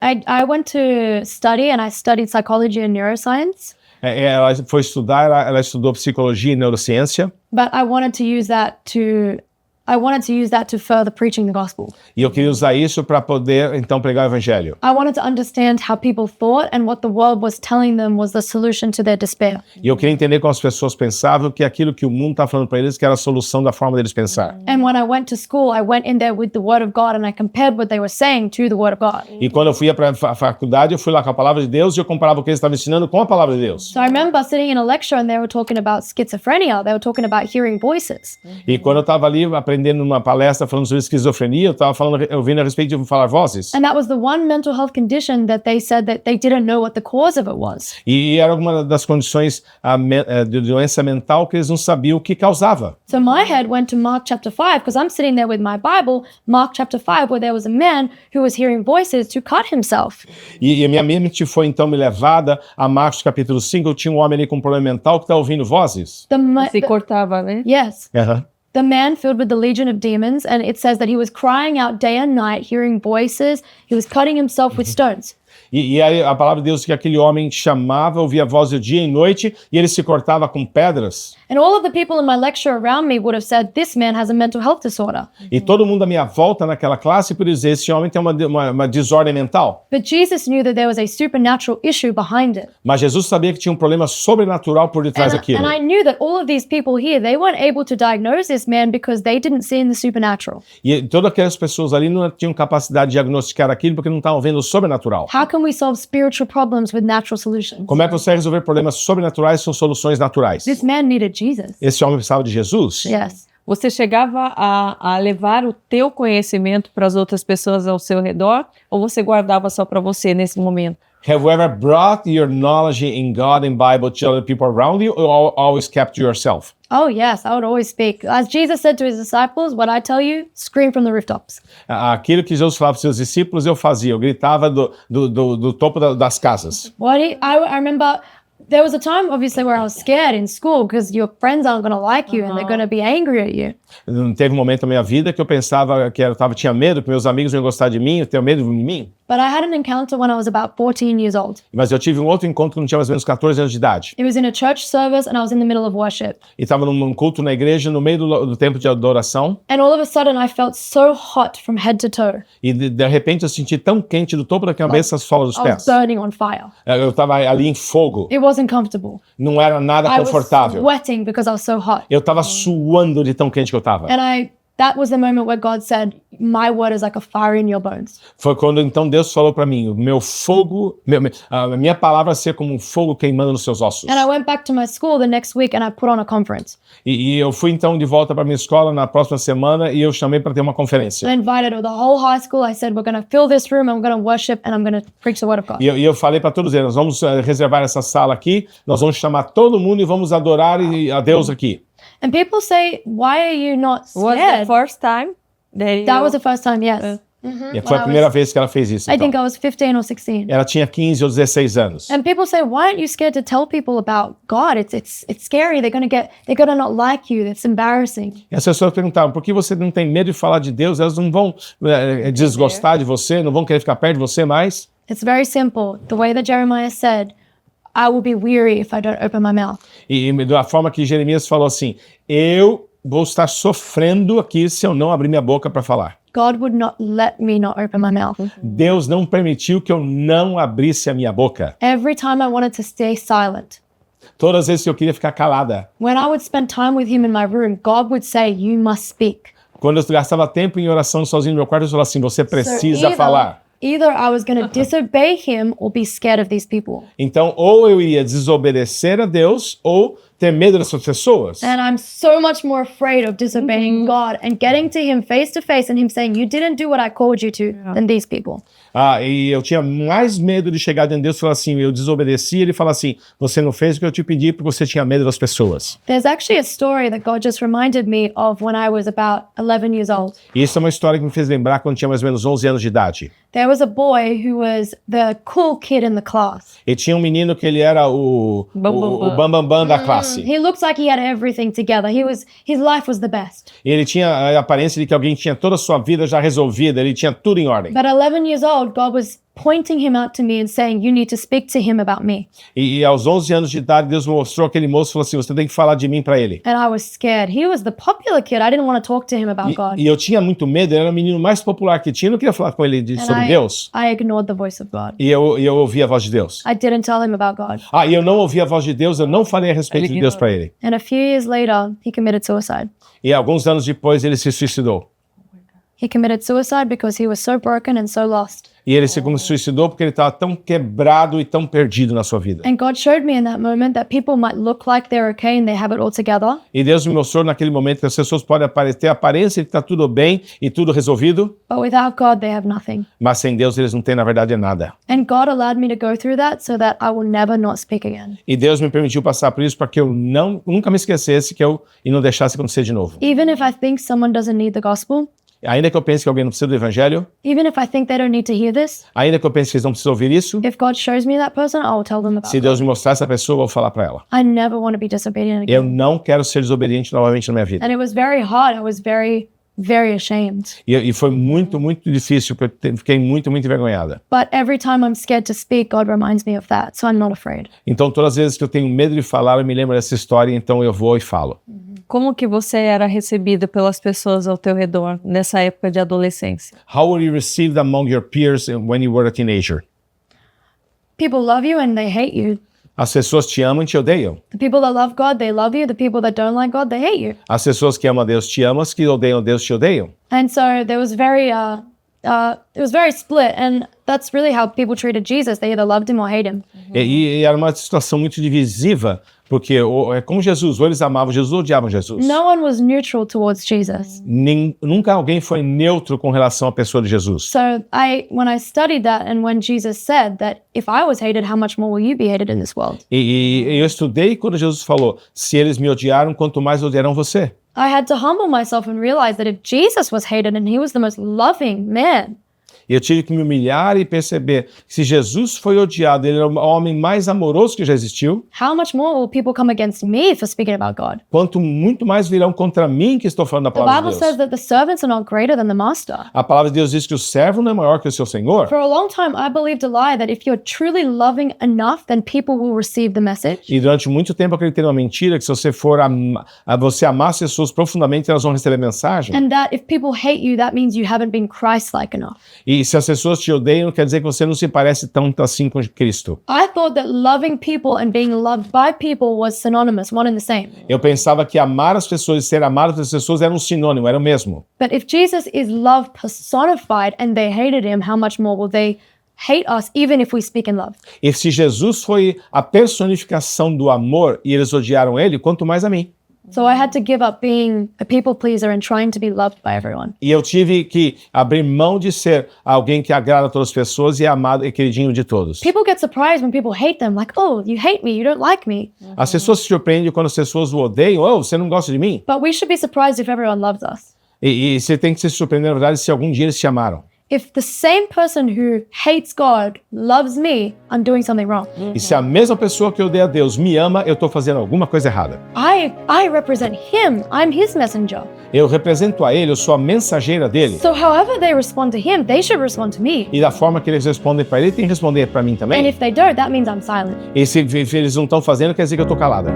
I went to study and I studied psychology and neuroscience, Ela foi estudar, ela estudou psicologia e neurociência, but I wanted to use that to further preaching the gospel. e eu queria usar isso para poder, então, pregar o evangelho. I wanted to understand how people thought and what the world was telling them was the solution to their despair. E eu queria entender como as pessoas pensavam, que aquilo que o mundo está falando para eles que era a solução da forma deles pensar. And when I went to school, I went in there with the word of God and I compared what they were saying to the word of God. E quando eu fui para a faculdade, eu fui lá com a palavra de Deus e eu comparava o que eles estavam ensinando com a palavra de Deus. So I remember sitting in a lecture and they were talking about schizophrenia. They were talking about hearing voices. E quando eu estava ali aprendendo numa palestra falando sobre esquizofrenia, eu estava ouvindo a respeito de falar vozes. And that was the one mental health condition that they said that they didn't know what the cause of it was. E era uma das condições de doença mental que eles não sabiam o que causava. So my head went to Mark chapter 5 because I'm sitting there with my Bible, Mark chapter 5, where there was a man who was hearing voices to cut himself. E a minha mente foi então me levada a Marcos capítulo 5, eu tinha um homem ali com um problema mental que está ouvindo vozes. Se cortava, né? Yes. Aham. The man filled with the legion of demons, and it says that he was crying out day and night, hearing voices. He was cutting himself with stones. E aí a palavra de Deus diz que aquele homem chamava, ouvia a voz de dia e noite, e ele se cortava com pedras. And all of the people in my lecture around me would have said, this man has a mental health disorder. E todo mundo à minha volta naquela classe por dizer, esse homem tem uma desordem mental. But Jesus knew that there was a supernatural issue behind it. Mas Jesus sabia que tinha um problema sobrenatural por detrás daquilo. And I knew that all of these people here, they weren't able to diagnose this man because they didn't see in the supernatural. E todas aquelas pessoas ali não tinham capacidade de diagnosticar aquilo porque não estavam vendo o sobrenatural. How can we solve spiritual problems with natural solutions? Como é que você vai resolver problemas sobrenaturais com soluções naturais? This man needed Jesus. Esse homem precisava de Jesus? Yes. Você chegava a levar o teu conhecimento para as outras pessoas ao seu redor ou você guardava só para você nesse momento? Have you ever brought your knowledge in God and Bible to other people around you or always kept to yourself? Oh, yes, I would always speak. As Jesus said to his disciples, what I tell you, scream from the rooftops. Aquilo que Jesus falava para os seus discípulos, eu fazia. Eu gritava do topo das casas. I remember there was a time, obviously, where I was scared in school because your friends aren't going to like you and they're going to be angry at you. Teve um momento na minha vida que eu pensava que tinha medo, que meus amigos iam gostar de mim, eu tenho medo de mim. But I had an encounter when I was about 14 years old. Mas eu tive um outro encontro quando tinha mais ou menos 14 anos de idade. It was in a church service and I was in the middle of worship. E estava num culto na igreja, no meio do tempo de adoração. And all of a sudden I felt so hot from head to toe. E de repente eu senti tão quente do topo da cabeça às solas dos I was pés. burning on fire. Eu estava ali em fogo. It wasn't comfortable. Não era nada I was confortável. sweating because I was so hot. Eu estava suando de tão quente que eu estava. And that was the moment where God said, my word is like a fire in your bones. Foi quando então Deus falou para mim, o meu fogo, a minha palavra ser como um fogo queimando nos seus ossos. And I went back to my school the next week and I put on a conference. E eu fui então de volta para minha escola na próxima semana e eu chamei para ter uma conferência. I invited the whole high school. I said, we're going to fill this room, I'm going to worship, and I'm going to preach the word of God. E eu falei para todos eles, nós vamos reservar essa sala aqui, nós vamos chamar todo mundo e vamos adorar a Deus aqui. And people say, why are you not Was the scared? first time That was the first time, yes. E foi a primeira vez que ela fez isso. I think Então. I was 15 or 16. Ela tinha 15 ou 16 anos. And people say, why aren't you scared to tell people about God? It's scary. They're gonna not like you. It's embarrassing. E as pessoas perguntavam, por que você não tem medo de falar de Deus? Elas não vão desgostar de você, não vão querer ficar perto de você mais? It's very simple. The way that Jeremiah said, I will be weary if I don't open my mouth. E da forma que Jeremias falou assim, eu vou estar sofrendo aqui se eu não abrir minha boca para falar. God would not let me not open my mouth. Deus não permitiu que eu não abrisse a minha boca. Every time I wanted to stay silent. Todas as vezes que eu queria ficar calada. When I would spend time with him in my room, God would say, you must speak. Quando eu gastava tempo em oração sozinho no meu quarto, eu falava assim, você precisa falar. Either I was going to disobey him or be scared of these people. Então, ou eu iria desobedecer a Deus, ou ter medo dessas pessoas. And I'm so much more afraid of disobeying God and getting to him face to face and him saying, you didn't do what I called you to, than these people. E eu tinha mais medo de chegar diante de Deus e falar assim, eu desobedeci, ele fala assim, você não fez o que eu te pedi porque você tinha medo das pessoas. There's actually a story that God just reminded me of when I was about 11 years old. E isso é uma história que me fez lembrar quando tinha mais ou menos 11 anos de idade. There was a boy who was the cool kid in the class. E tinha um menino que ele era o bambambam da classe. He looked like he had everything together. His life was the best. E ele tinha a aparência de que alguém tinha toda a sua vida já resolvida, ele tinha tudo em ordem. But 11 years old, God was pointing him out to me and saying, you need to speak to him about me. E aos 11 anos de idade, Deus mostrou aquele moço e falou assim, você tem que falar de mim para ele. And I was scared. He was the popular kid. I didn't want to talk to him about God. E eu tinha muito medo, ele era o menino mais popular que tinha, eu não queria falar com ele sobre Deus. I ignored the voice of God. E eu ouvi a voz de Deus. I didn't tell him about God. E eu não ouvi a voz de Deus, eu não falei a respeito de Deus para ele. And a few years later, he committed suicide. E alguns anos depois ele se suicidou. He committed suicide because he was so broken and so lost. E ele se suicidou porque ele estava tão quebrado e tão perdido na sua vida. And God showed me in that moment that people might look like they're okay and they have it all together. E Deus me mostrou naquele momento que as pessoas podem ter a aparência de que está tudo bem e tudo resolvido, But without God, they have nothing. mas sem Deus eles não têm na verdade nada. And God allowed me to go through that so that I will never not speak again. E Deus me permitiu passar por isso para que eu nunca me esquecesse e não deixasse acontecer de novo. Even if I think someone doesn't need the gospel, Ainda que eu pense que alguém não precisa do evangelho, even if I think they don't need to hear this, ainda que eu pense que eles não precisam ouvir isso, if God shows me that person, I will tell them about se Deus me mostrar essa pessoa, eu vou falar para ela. I never want to be disobedient Eu again. não quero ser desobediente novamente na minha vida. And it was very hard. I was very, very ashamed. E foi muito, muito difícil, porque eu fiquei muito, muito envergonhada. But every time I'm scared to speak, God reminds me of that. So I'm not afraid. Então, todas as vezes que eu tenho medo de falar, eu me lembro dessa história, então eu vou e falo. Como que você era recebida pelas pessoas ao teu redor nessa época de adolescência? How were you received among your peers when you were a teenager? People love you and they hate you. As pessoas te amam e te odeiam. The people that love God, they love you. The people that don't like God, they hate you. As pessoas que amam a Deus te amam, as que odeiam a Deus te odeiam. And so there was it was very split. And that's really how people treated Jesus. They either loved him or hate him. E era uma situação muito divisiva, porque é como Jesus, ou eles amavam Jesus ou odiavam Jesus. No one was neutral towards Jesus. Nunca alguém foi neutro com relação à pessoa de Jesus. So when I studied that and when Jesus said that if I was hated, how much more will you be hated in this world? E eu estudei quando Jesus falou, se eles me odiaram, quanto mais odiarão você. I had to humble myself and realize that if Jesus was hated and he was the most loving man, E eu tive que me humilhar e perceber que se Jesus foi odiado, ele era o homem mais amoroso que já existiu, how much more will people come against me for speaking about God? quanto muito mais virão contra mim que estou falando da The palavra Bible de says Deus. that the servants are not greater than the master. A palavra de Deus diz que o servo não é maior que o seu senhor. For a long time, I believed a lie that if you're truly loving enough, then people will receive the message. E durante muito tempo eu acreditei numa mentira que se você for você amar as pessoas profundamente, elas vão receber mensagem. And that if people hate you, that means you haven't been Christ-like enough. E se as pessoas te odeiam, quer dizer que você não se parece tanto assim com Cristo. I thought that loving people and being loved by people was synonymous, one and the same. Eu pensava que amar as pessoas e ser amado pelas pessoas era um sinônimo, era o mesmo. But if Jesus is love personified and they hated him, how much more will they hate us even if we speak in love? E se Jesus foi a personificação do amor e eles odiaram ele, quanto mais a mim. So I had to give up being a people pleaser and trying to be loved by everyone. E eu tive que abrir mão de ser alguém que agrada a todas as pessoas e é amado e queridinho de todos. People get surprised when people hate them, like, oh, you hate me, you don't like me. As pessoas se surpreendem quando as pessoas o odeiam. Oh, você não gosta de mim? But we should be surprised if everyone loves us. E você tem que se surpreender, na verdade, se algum dia eles te amaram. If the same person who hates God loves me, I'm doing something wrong. E se a mesma pessoa que odeia a Deus me ama, eu estou fazendo alguma coisa errada. I represent him. I'm his messenger. Eu represento a ele, eu sou a mensageira dele. So however they respond to him, they should respond to me. E da forma que eles respondem para ele, tem que responder para mim And também. if they don't, that means I'm silent. E se eles não estão fazendo, quer dizer que eu estou calada.